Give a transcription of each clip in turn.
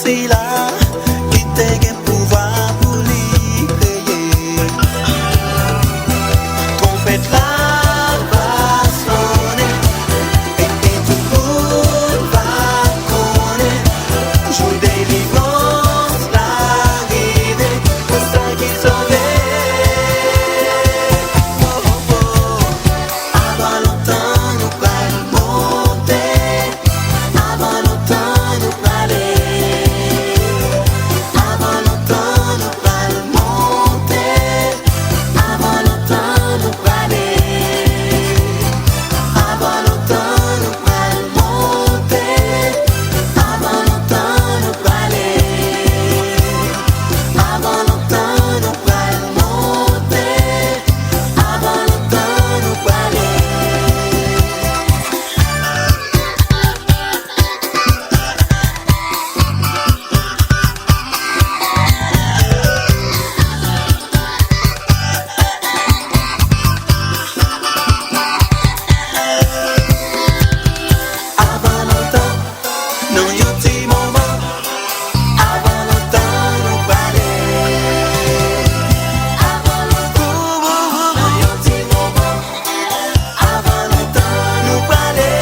c'est là qui t'a un pouvoir pour lui créer. Trompette là va sonner et tout le monde va connaître. Jour délivrance l'arrivée, pour ça qui sauvé. Avant longtemps nous allons monter, avant longtemps nous aller. Avant longtemps nous allons monter, avant longtemps nous aller. Avant longtemps nous allons monter, avant longtemps nous aller. Avant longtemps nous allons monter, avant longtemps nous aller. Avant longtemps, nous y un petit moment. Avant longtemps, nous aller. Avant longtemps, nous y un petit moment. Avant longtemps, nous aller.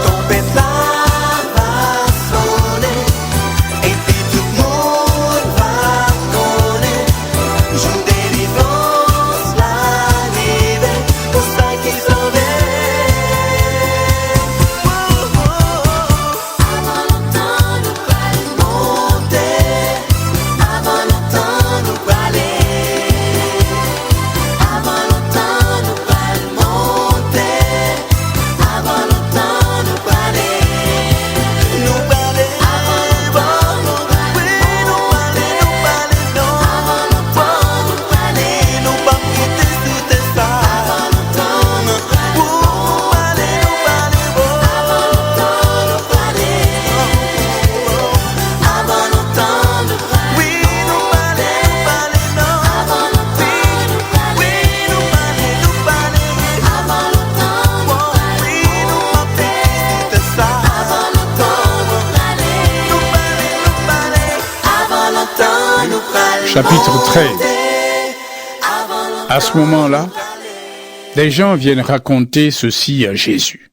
Trompette là va sonner et puis tout le monde va connaître. Jour délivrance l'arrivée, pour ça qu'ils sauvé. Avant longtemps nous allons monter, avant longtemps nous aller. Avant longtemps nous allons monter, avant longtemps nous aller. Nous aller, avant longtemps, oui nous aller, non. Avant longtemps nous aller, nous pas quitter tout ça. Avant longtemps nous aller, avant longtemps nous aller. Avant longtemps nous oui nous aller, non. Avant longtemps oui nous aller, avant longtemps oui nous pas quitter tout ça. Avant longtemps nous aller, avant longtemps nous aller. Chapitre 13. À ce moment-là, des gens viennent raconter ceci à Jésus.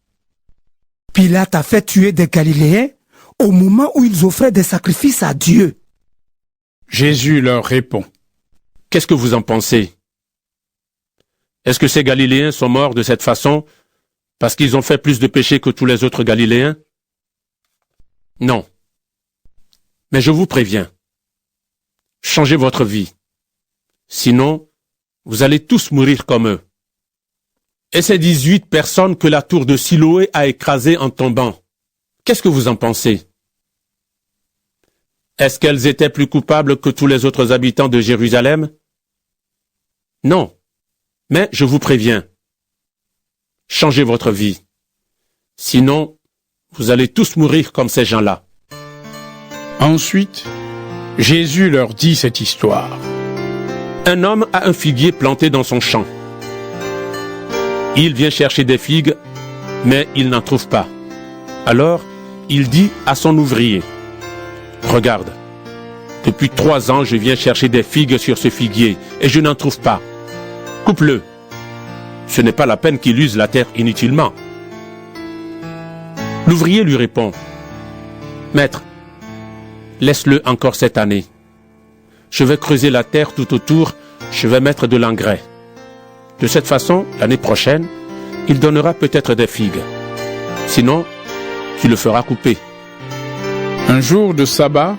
Pilate a fait tuer des Galiléens au moment où ils offraient des sacrifices à Dieu. Jésus leur répond. Qu'est-ce que vous en pensez? Est-ce que ces Galiléens sont morts de cette façon parce qu'ils ont fait plus de péchés que tous les autres Galiléens? Non. Mais je vous préviens, changez votre vie. Sinon, vous allez tous mourir comme eux. Et ces 18 personnes que la tour de Siloé a écrasées en tombant, qu'est-ce que vous en pensez? Est-ce qu'elles étaient plus coupables que tous les autres habitants de Jérusalem? Non. Mais je vous préviens, changez votre vie. Sinon, vous allez tous mourir comme ces gens-là. Ensuite, Jésus leur dit cette histoire. Un homme a un figuier planté dans son champ. Il vient chercher des figues, mais il n'en trouve pas. Alors, il dit à son ouvrier, « Regarde, depuis 3 ans, je viens chercher des figues sur ce figuier, et je n'en trouve pas. Coupe-le. Ce n'est pas la peine qu'il use la terre inutilement. » L'ouvrier lui répond, « Maître, laisse-le encore cette année. Je vais creuser la terre tout autour, je vais mettre de l'engrais. De cette façon, l'année prochaine, il donnera peut-être des figues. Sinon, tu le feras couper. » Un jour de sabbat,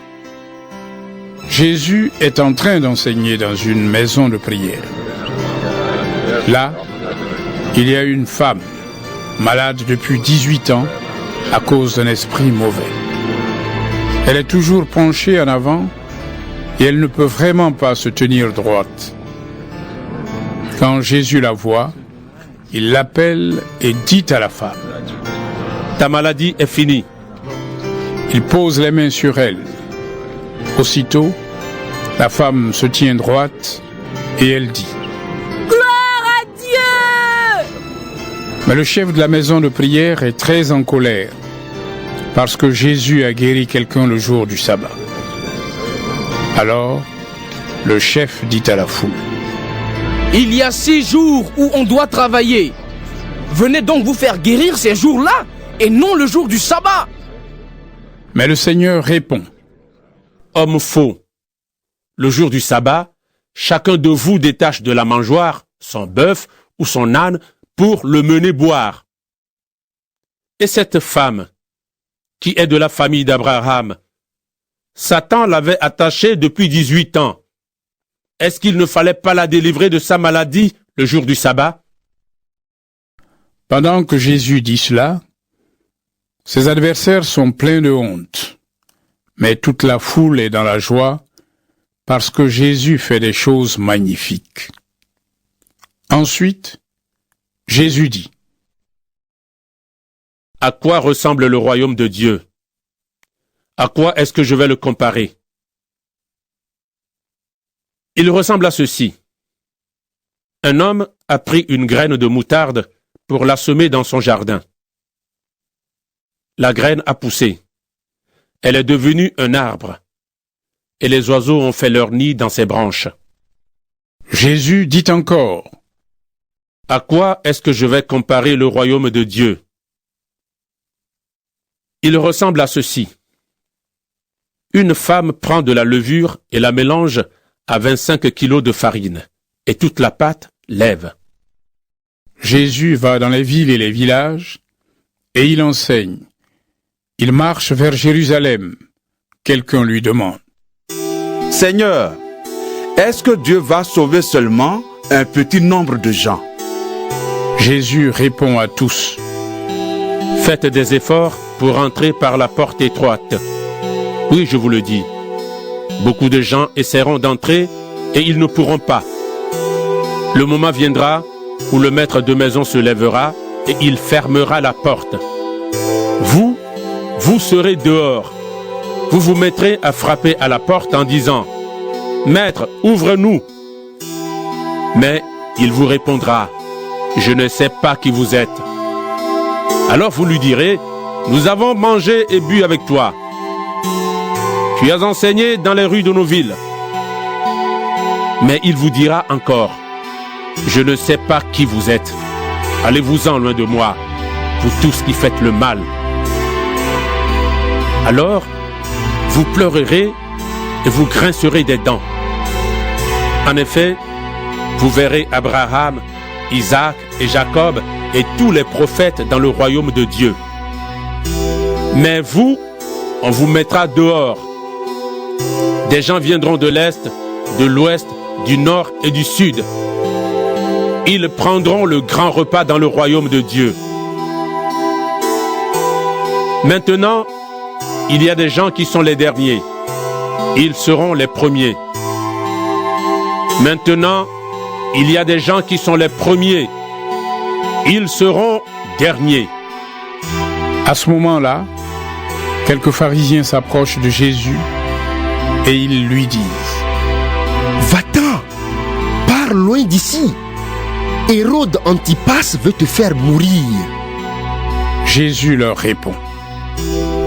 Jésus est en train d'enseigner dans une maison de prière. Là, il y a une femme, malade depuis 18 ans, à cause d'un esprit mauvais. Elle est toujours penchée en avant et elle ne peut vraiment pas se tenir droite. Quand Jésus la voit, il l'appelle et dit à la femme, « ta maladie est finie. Il pose les mains sur elle. Aussitôt, la femme se tient droite et elle dit: Gloire à Dieu! Mais le chef de la maison de prière est très en colère parce que Jésus a guéri quelqu'un le jour du sabbat. Alors, le chef dit à la foule: Il y a 6 jours où on doit travailler. Venez donc vous faire guérir ces jours-là et non le jour du sabbat. Mais le Seigneur répond: Homme faux, le jour du sabbat, chacun de vous détache de la mangeoire son bœuf ou son âne pour le mener boire. Et cette femme, qui est de la famille d'Abraham, Satan l'avait attachée depuis 18 ans. Est-ce qu'il ne fallait pas la délivrer de sa maladie le jour du sabbat? Pendant que Jésus dit cela, ses adversaires sont pleins de honte, mais toute la foule est dans la joie parce que Jésus fait des choses magnifiques. Ensuite, Jésus dit: À quoi ressemble le royaume de Dieu? À quoi est-ce que je vais le comparer? Il ressemble à ceci. Un homme a pris une graine de moutarde pour la semer dans son jardin. La graine a poussé. Elle est devenue un arbre. Et les oiseaux ont fait leur nid dans ses branches. Jésus dit encore: À quoi est-ce que je vais comparer le royaume de Dieu? Il ressemble à ceci. Une femme prend de la levure et la mélange à 25 kilos de farine, et toute la pâte lève. Jésus va dans les villes et les villages, et il enseigne. Il marche vers Jérusalem. Quelqu'un lui demande: Seigneur, est-ce que Dieu va sauver seulement un petit nombre de gens? Jésus répond à tous: Faites des efforts pour entrer par la porte étroite. Oui, je vous le dis. Beaucoup de gens essaieront d'entrer et ils ne pourront pas. Le moment viendra où le maître de maison se lèvera et il fermera la porte. Vous serez dehors. Vous vous mettrez à frapper à la porte en disant: Maître, ouvre-nous. Mais il vous répondra: Je ne sais pas qui vous êtes. Alors vous lui direz: Nous avons mangé et bu avec toi. Tu as enseigné dans les rues de nos villes. Mais il vous dira encore: Je ne sais pas qui vous êtes. Allez-vous-en loin de moi, vous tous qui faites le mal. Alors, vous pleurerez et vous grincerez des dents. En effet, vous verrez Abraham, Isaac et Jacob et tous les prophètes dans le royaume de Dieu. Mais vous, on vous mettra dehors. Des gens viendront de l'Est, de l'Ouest, du Nord et du Sud. Ils prendront le grand repas dans le royaume de Dieu. Maintenant, il y a des gens qui sont les derniers. Ils seront les premiers. Maintenant, il y a des gens qui sont les premiers. Ils seront derniers. À ce moment-là, quelques pharisiens s'approchent de Jésus et ils lui disent: Va-t'en, pars loin d'ici. Hérode Antipas veut te faire mourir. Jésus leur répond: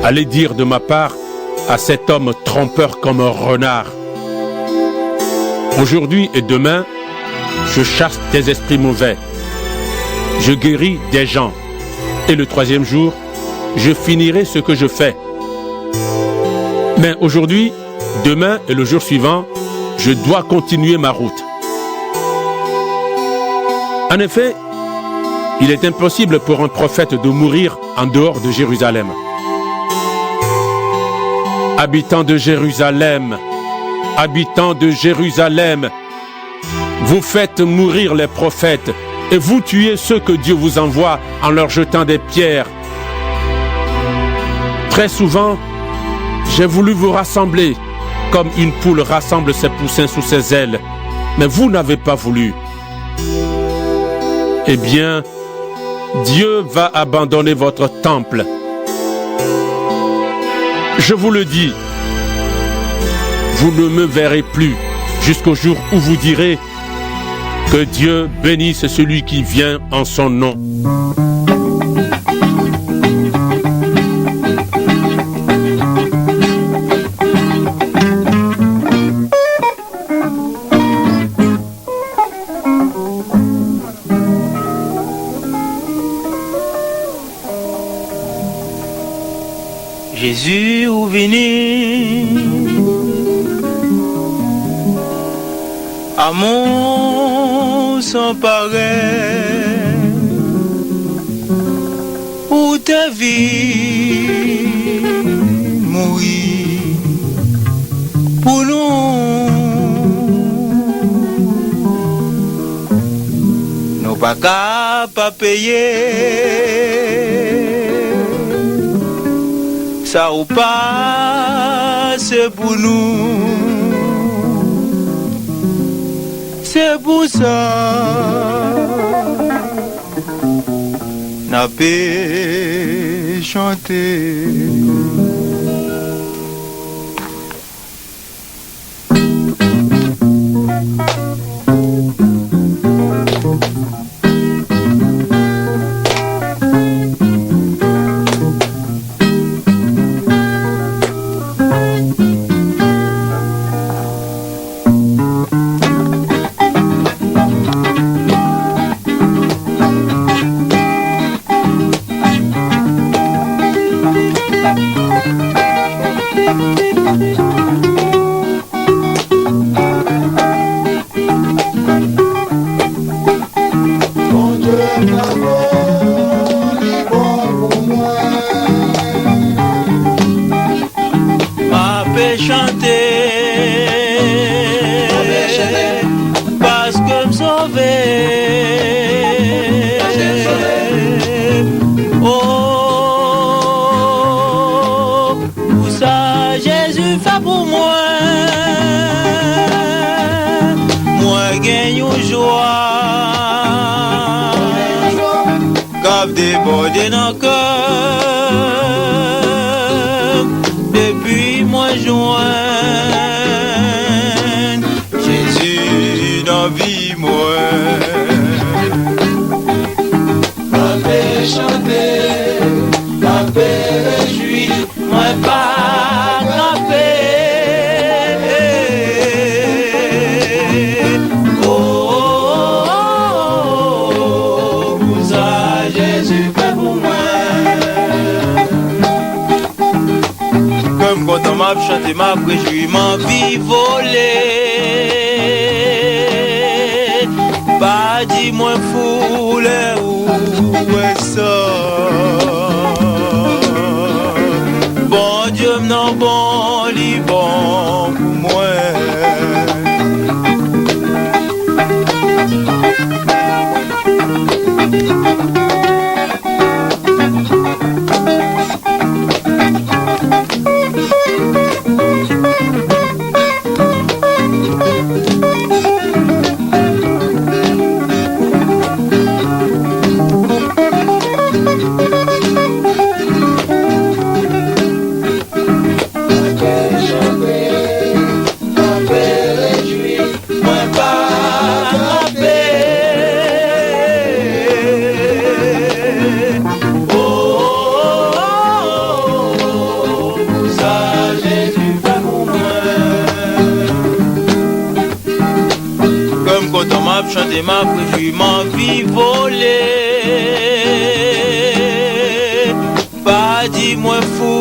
Allez dire de ma part à cet homme trompeur comme un renard. Aujourd'hui et demain, je chasse des esprits mauvais. Je guéris des gens. Et le 3e jour, je finirai ce que je fais. Mais aujourd'hui, demain et le jour suivant, je dois continuer ma route. En effet, il est impossible pour un prophète de mourir en dehors de Jérusalem. Habitants de Jérusalem, habitants de Jérusalem, vous faites mourir les prophètes et vous tuez ceux que Dieu vous envoie en leur jetant des pierres. Très souvent, j'ai voulu vous rassembler comme une poule rassemble ses poussins sous ses ailes, mais vous n'avez pas voulu. Eh bien, Dieu va abandonner votre temple Je vous le dis, vous ne me verrez plus jusqu'au jour où vous direz que Dieu bénisse celui qui vient en son nom. Jésus ou venu amour sans pareil où ta vie mourir pour nous pas capable payer ça ou pas, c'est pour nous. C'est pour ça n'a pas chanté. Débordé dans le cœur depuis moi joint Jésus dans la vie moi ma paix chanter ma paix réjouir moi pas camper quand on m'a chanté ma réjouie, ma vie volée. Pas dis-moi foulé où est ça. Bon Dieu m'en bon, li bon pour moi. Chanter ma préjouie, ma vie volée. Pas dis-moi fou.